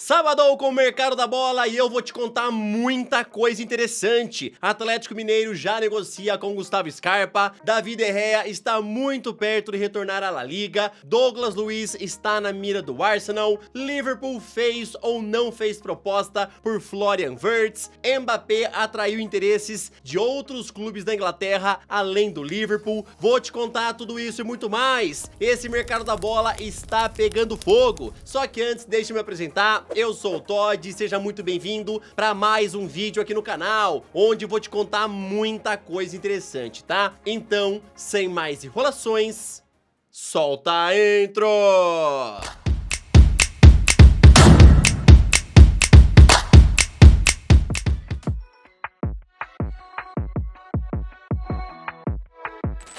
Sabadão com o mercado da bola e eu vou te contar muita coisa interessante. Atlético Mineiro já negocia com Gustavo Scarpa, David De Gea está muito perto de retornar à La Liga, Douglas Luiz está na mira do Arsenal, Liverpool fez ou não fez proposta por Florian Wirtz, Mbappé atraiu interesses de outros clubes da Inglaterra além do Liverpool. Vou te contar tudo isso e muito mais. Esse mercado da bola está pegando fogo. Só que antes, deixa eu me apresentar. Eu sou o Todd e seja muito bem-vindo para mais um vídeo aqui no canal, onde vou te contar muita coisa interessante, tá? Então, sem mais enrolações, solta a intro!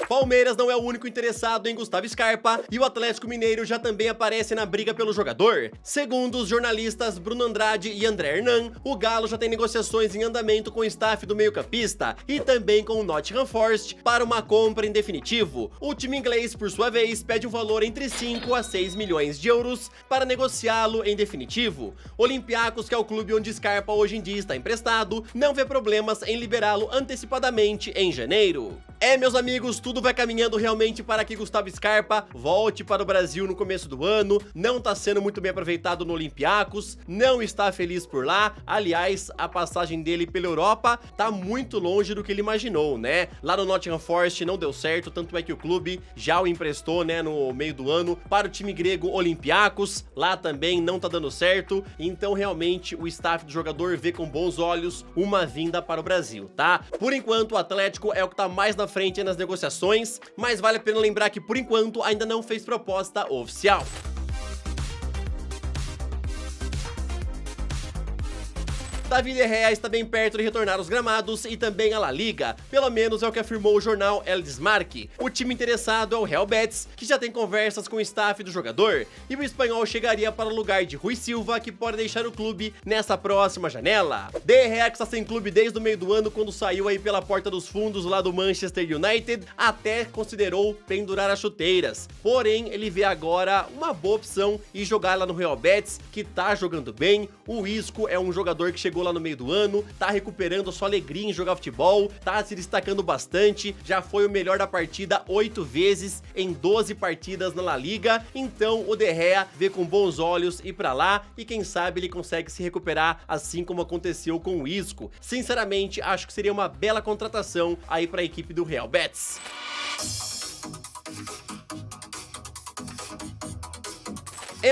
Palmeiras não é o único interessado em Gustavo Scarpa e o Atlético Mineiro já também aparece na briga pelo jogador. Segundo os jornalistas Bruno Andrade e André Hernan, o Galo já tem negociações em andamento com o staff do meio-campista e também com o Nottingham Forest para uma compra em definitivo. O time inglês, por sua vez, pede um valor entre 5 a 6 milhões de euros para negociá-lo em definitivo. Olympiacos, que é o clube onde Scarpa hoje em dia está emprestado, não vê problemas em liberá-lo antecipadamente em janeiro. Meus amigos, tudo vai caminhando realmente para que Gustavo Scarpa volte para o Brasil no começo do ano. Não está sendo muito bem aproveitado no Olympiacos, não está feliz por lá. Aliás, a passagem dele pela Europa tá muito longe do que ele imaginou, né? Lá no Nottingham Forest não deu certo, tanto é que o clube já o emprestou, né, no meio do ano para o time grego Olympiacos. Lá também não tá dando certo, então realmente o staff do jogador vê com bons olhos uma vinda para o Brasil, tá? Por enquanto o Atlético é o que tá mais na frente nas negociações, mas vale a pena lembrar que por enquanto ainda não fez proposta oficial. David De Gea está bem perto de retornar aos gramados e também à La Liga, pelo menos é o que afirmou o jornal El Desmarque. O time interessado é o Real Betis, que já tem conversas com o staff do jogador, e o espanhol chegaria para o lugar de Rui Silva, que pode deixar o clube nessa próxima janela. De Gea, que está sem clube desde o meio do ano, quando saiu aí pela porta dos fundos lá do Manchester United, até considerou pendurar as chuteiras. Porém, ele vê agora uma boa opção e jogar lá no Real Betis, que tá jogando bem. O Isco é um jogador que chegou lá no meio do ano, tá recuperando a sua alegria em jogar futebol, tá se destacando bastante, já foi o melhor da partida 8 vezes em 12 partidas na La Liga, então o De Gea vê com bons olhos ir pra lá e quem sabe ele consegue se recuperar assim como aconteceu com o Isco. Sinceramente, acho que seria uma bela contratação aí pra equipe do Real Betis.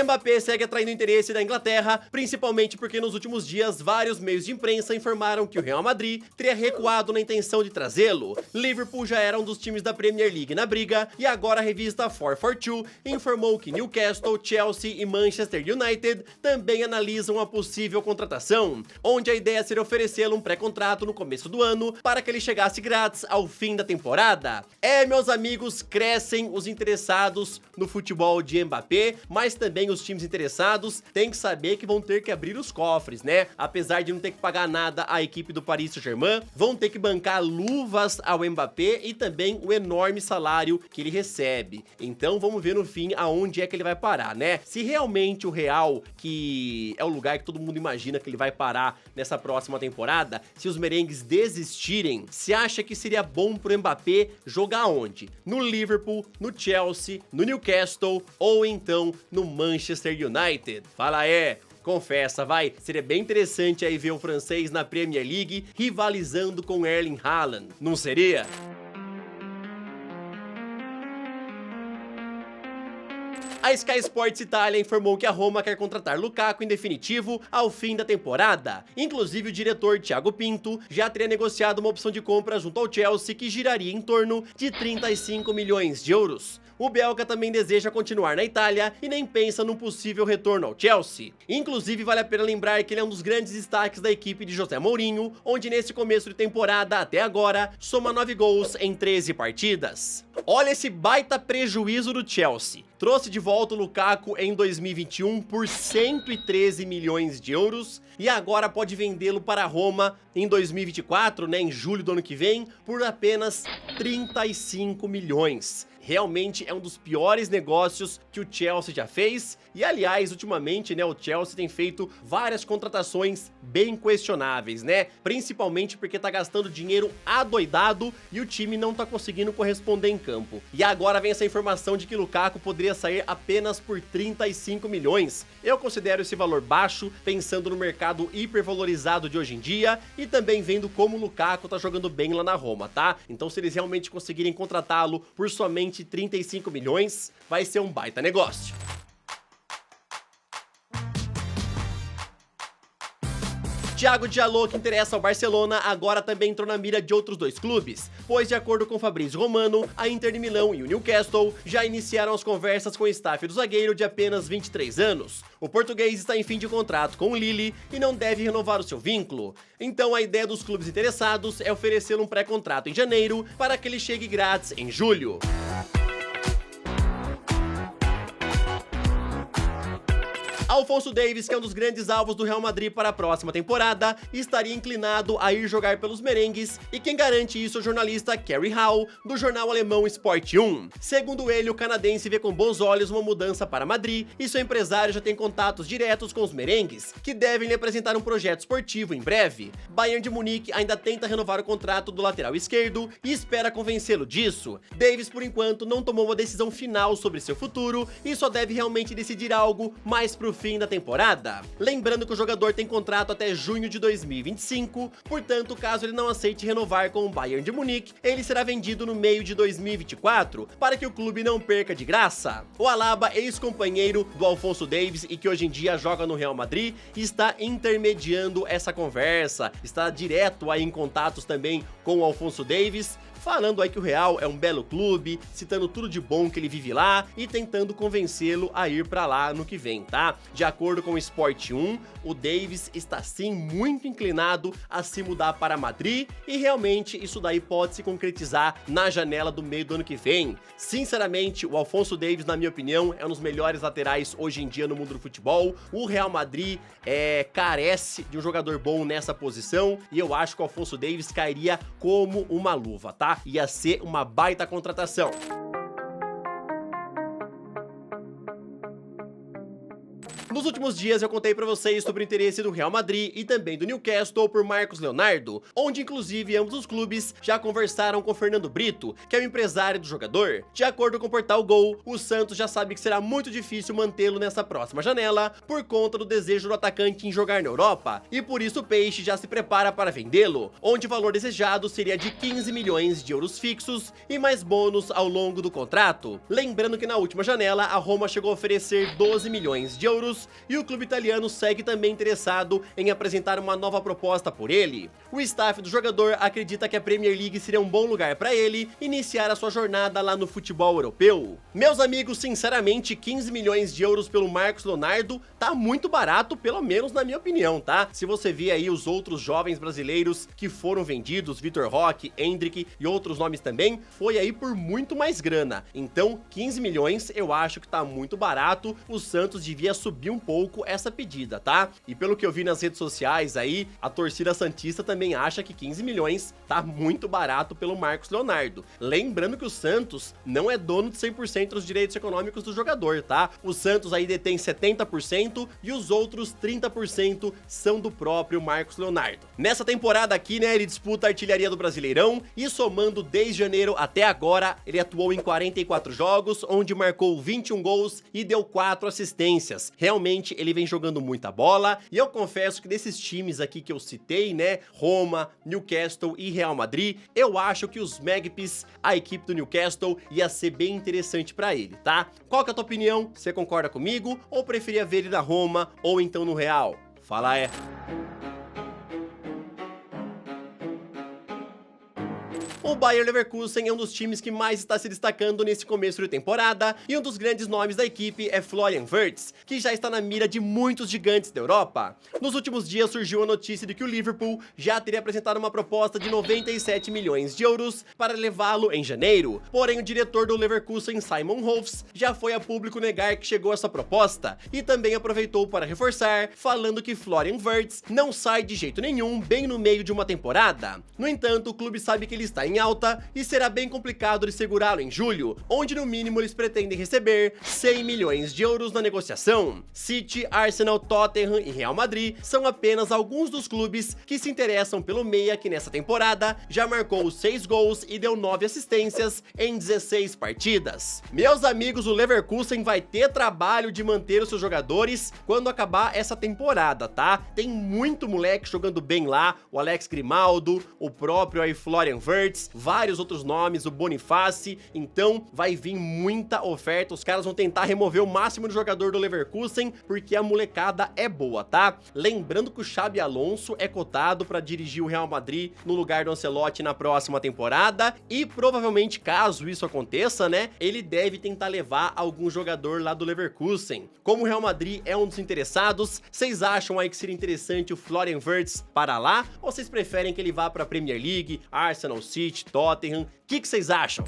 Mbappé segue atraindo interesse da Inglaterra, principalmente porque nos últimos dias vários meios de imprensa informaram que o Real Madrid teria recuado na intenção de trazê-lo. Liverpool já era um dos times da Premier League na briga e agora a revista 442 informou que Newcastle, Chelsea e Manchester United também analisam a possível contratação, onde a ideia seria oferecê-lo um pré-contrato no começo do ano para que ele chegasse grátis ao fim da temporada. Meus amigos, crescem os interessados no futebol de Mbappé, mas também os times interessados têm que saber que vão ter que abrir os cofres, né? Apesar de não ter que pagar nada à equipe do Paris Saint-Germain, vão ter que bancar luvas ao Mbappé e também o enorme salário que ele recebe. Então vamos ver no fim aonde é que ele vai parar, né? Se realmente o Real, que é o lugar que todo mundo imagina que ele vai parar nessa próxima temporada, se os merengues desistirem, se acha que seria bom pro Mbappé jogar onde? No Liverpool, no Chelsea, no Newcastle ou então no Manchester United? Fala confessa, vai, seria bem interessante aí ver o francês na Premier League rivalizando com Erling Haaland, não seria? A Sky Sports Itália informou que a Roma quer contratar Lukaku em definitivo ao fim da temporada. Inclusive, o diretor Thiago Pinto já teria negociado uma opção de compra junto ao Chelsea que giraria em torno de 35 milhões de euros. O belga também deseja continuar na Itália e nem pensa num possível retorno ao Chelsea. Inclusive, vale a pena lembrar que ele é um dos grandes destaques da equipe de José Mourinho, onde nesse começo de temporada até agora soma 9 gols em 13 partidas. Olha esse baita prejuízo do Chelsea. Trouxe de volta o Lukaku em 2021 por 113 milhões de euros e agora pode vendê-lo para a Roma em 2024, né, em julho do ano que vem, por apenas 35 milhões. realmente é um dos piores negócios que o Chelsea já fez. E aliás, ultimamente, né, o Chelsea tem feito várias contratações bem questionáveis, né? Principalmente porque tá gastando dinheiro adoidado e o time não tá conseguindo corresponder em campo. E agora vem essa informação de que Lukaku poderia sair apenas por 35 milhões. Eu considero esse valor baixo, pensando no mercado hipervalorizado de hoje em dia e também vendo como o Lukaku tá jogando bem lá na Roma, tá? Então se eles realmente conseguirem contratá-lo por somente 35 milhões, vai ser um baita negócio. Thiago Diallo, que interessa ao Barcelona, agora também entrou na mira de outros dois clubes, pois de acordo com Fabrício Romano, a Inter de Milão e o Newcastle já iniciaram as conversas com o staff do zagueiro de apenas 23 anos. O português está em fim de contrato com o Lille e não deve renovar o seu vínculo. Então a ideia dos clubes interessados é oferecê-lo um pré-contrato em janeiro para que ele chegue grátis em julho. Alphonso Davies, que é um dos grandes alvos do Real Madrid para a próxima temporada, estaria inclinado a ir jogar pelos merengues, e quem garante isso é o jornalista Kerry Hall, do jornal alemão Sport 1. Segundo ele, o canadense vê com bons olhos uma mudança para Madrid, e seu empresário já tem contatos diretos com os merengues, que devem lhe apresentar um projeto esportivo em breve. Bayern de Munique ainda tenta renovar o contrato do lateral esquerdo e espera convencê-lo disso. Davies, por enquanto, não tomou uma decisão final sobre seu futuro e só deve realmente decidir algo mais pro fim da temporada. Lembrando que o jogador tem contrato até junho de 2025, portanto, caso ele não aceite renovar com o Bayern de Munique, ele será vendido no meio de 2024, para que o clube não perca de graça. O Alaba, ex-companheiro do Alphonso Davies e que hoje em dia joga no Real Madrid, está intermediando essa conversa, está direto aí em contatos também com o Alphonso Davies, falando aí que o Real é um belo clube, citando tudo de bom que ele vive lá e tentando convencê-lo a ir pra lá no que vem, tá? De acordo com o Sport 1, o Davies está sim muito inclinado a se mudar para Madrid e realmente isso daí pode se concretizar na janela do meio do ano que vem. Sinceramente, o Alphonso Davies, na minha opinião, é um dos melhores laterais hoje em dia no mundo do futebol. O Real Madrid carece de um jogador bom nessa posição e eu acho que o Alphonso Davies cairia como uma luva, tá? Ia ser uma baita contratação. Nos últimos dias eu contei pra vocês sobre o interesse do Real Madrid e também do Newcastle por Marcos Leonardo, onde inclusive ambos os clubes já conversaram com Fernando Brito, que é o empresário do jogador. De acordo com o portal Gol, o Santos já sabe que será muito difícil mantê-lo nessa próxima janela por conta do desejo do atacante em jogar na Europa, e por isso o Peixe já se prepara para vendê-lo, onde o valor desejado seria de 15 milhões de euros fixos e mais bônus ao longo do contrato. Lembrando que na última janela a Roma chegou a oferecer 12 milhões de euros e o clube italiano segue também interessado em apresentar uma nova proposta por ele. O staff do jogador acredita que a Premier League seria um bom lugar para ele iniciar a sua jornada lá no futebol europeu. Meus amigos, sinceramente, 15 milhões de euros pelo Marcos Leonardo tá muito barato, pelo menos na minha opinião, tá? Se você vê aí os outros jovens brasileiros que foram vendidos, Vitor Roque, Endrick e outros nomes também, foi aí por muito mais grana. Então, 15 milhões eu acho que tá muito barato, o Santos devia subir um pouco essa pedida, tá? E pelo que eu vi nas redes sociais aí, a torcida santista também acha que 15 milhões tá muito barato pelo Marcos Leonardo. Lembrando que o Santos não é dono de 100% dos direitos econômicos do jogador, tá? O Santos aí detém 70% e os outros 30% são do próprio Marcos Leonardo. Nessa temporada aqui, né, ele disputa a artilharia do Brasileirão e somando desde janeiro até agora, ele atuou em 44 jogos, onde marcou 21 gols e deu 4 assistências. Realmente ele vem jogando muita bola e eu confesso que desses times aqui que eu citei, né, Roma, Newcastle e Real Madrid, eu acho que os Magpies, a equipe do Newcastle, ia ser bem interessante pra ele, tá? Qual que é a tua opinião? Você concorda comigo ou preferia ver ele na Roma ou então no Real? Fala aí. O Bayer Leverkusen é um dos times que mais está se destacando nesse começo de temporada e um dos grandes nomes da equipe é Florian Wirtz, que já está na mira de muitos gigantes da Europa. Nos últimos dias surgiu a notícia de que o Liverpool já teria apresentado uma proposta de 97 milhões de euros para levá-lo em janeiro, porém o diretor do Leverkusen, Simon Rolfs, já foi a público negar que chegou essa proposta e também aproveitou para reforçar, falando que Florian Wirtz não sai de jeito nenhum bem no meio de uma temporada. No entanto, o clube sabe que ele está em em alta e será bem complicado de segurá-lo em julho, onde no mínimo eles pretendem receber 100 milhões de euros na negociação. City, Arsenal, Tottenham e Real Madrid são apenas alguns dos clubes que se interessam pelo meia, que nessa temporada já marcou 6 gols e deu 9 assistências em 16 partidas. Meus amigos, o Leverkusen vai ter trabalho de manter os seus jogadores quando acabar essa temporada, tá? Tem muito moleque jogando bem lá, o Alex Grimaldo, o próprio aí Florian Wirtz, vários outros nomes, o Boniface, então vai vir muita oferta, os caras vão tentar remover o máximo do jogador do Leverkusen, porque a molecada é boa, tá? Lembrando que o Xabi Alonso é cotado para dirigir o Real Madrid no lugar do Ancelotti na próxima temporada, e provavelmente, caso isso aconteça, né, ele deve tentar levar algum jogador lá do Leverkusen. Como o Real Madrid é um dos interessados, vocês acham aí que seria interessante o Florian Wirtz para lá, ou vocês preferem que ele vá para a Premier League, Arsenal, City, Tottenham? O que vocês acham?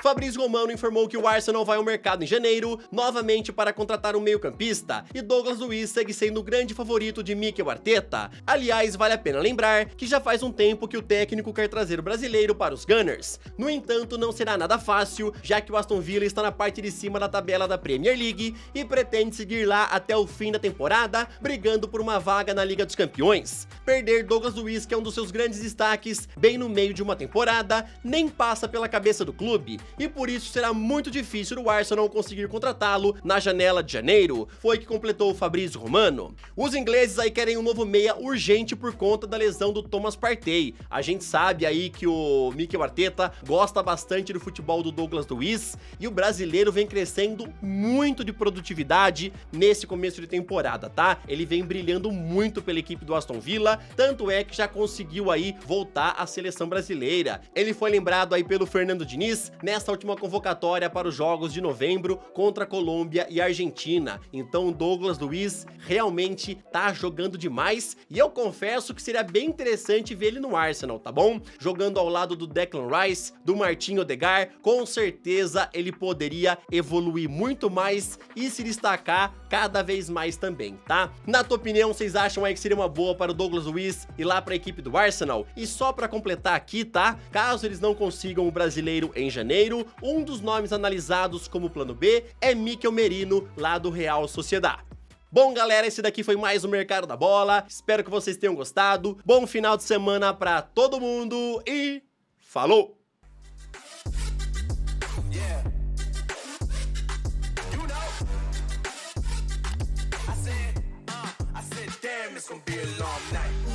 Fabrício Romano informou que o Arsenal vai ao mercado em janeiro, novamente para contratar um meio-campista, e Douglas Luiz segue sendo o grande favorito de Mikel Arteta. Aliás, vale a pena lembrar que já faz um tempo que o técnico quer trazer o brasileiro para os Gunners. No entanto, não será nada fácil, já que o Aston Villa está na parte de cima da tabela da Premier League e pretende seguir lá até o fim da temporada, brigando por uma vaga na Liga dos Campeões. Perder Douglas Luiz, que é um dos seus grandes destaques, bem no meio de uma temporada, nem passa pela cabeça do clube, e por isso será muito difícil o Arsenal conseguir contratá-lo na janela de janeiro, foi que completou o Fabrício Romano. Os ingleses aí querem um novo meia urgente por conta da lesão do Thomas Partey. A gente sabe aí que o Mikel Arteta gosta bastante do futebol do Douglas Luiz, e o brasileiro vem crescendo muito de produtividade nesse começo de temporada, tá? Ele vem brilhando muito pela equipe do Aston Villa, tanto é que já conseguiu aí voltar à seleção brasileira. Ele foi lembrado aí pelo Fernando Diniz nessa última convocatória para os jogos de novembro contra a Colômbia e a Argentina. Então o Douglas Luiz realmente tá jogando demais, e eu confesso que seria bem interessante ver ele no Arsenal, tá bom? Jogando ao lado do Declan Rice, do Martin Odegaard, com certeza ele poderia evoluir muito mais e se destacar cada vez mais também, tá? Na tua opinião, vocês acham aí que seria uma boa para o Douglas Luiz ir lá para a equipe do Arsenal? E só para completar aqui, tá? Caso eles não consigam o brasileiro em janeiro, um dos nomes analisados como plano B é Mikel Merino, lá do Real Sociedad. Bom, galera, esse daqui foi mais o Mercado da Bola, espero que vocês tenham gostado, bom final de semana pra todo mundo e falou! It's gonna be a long night.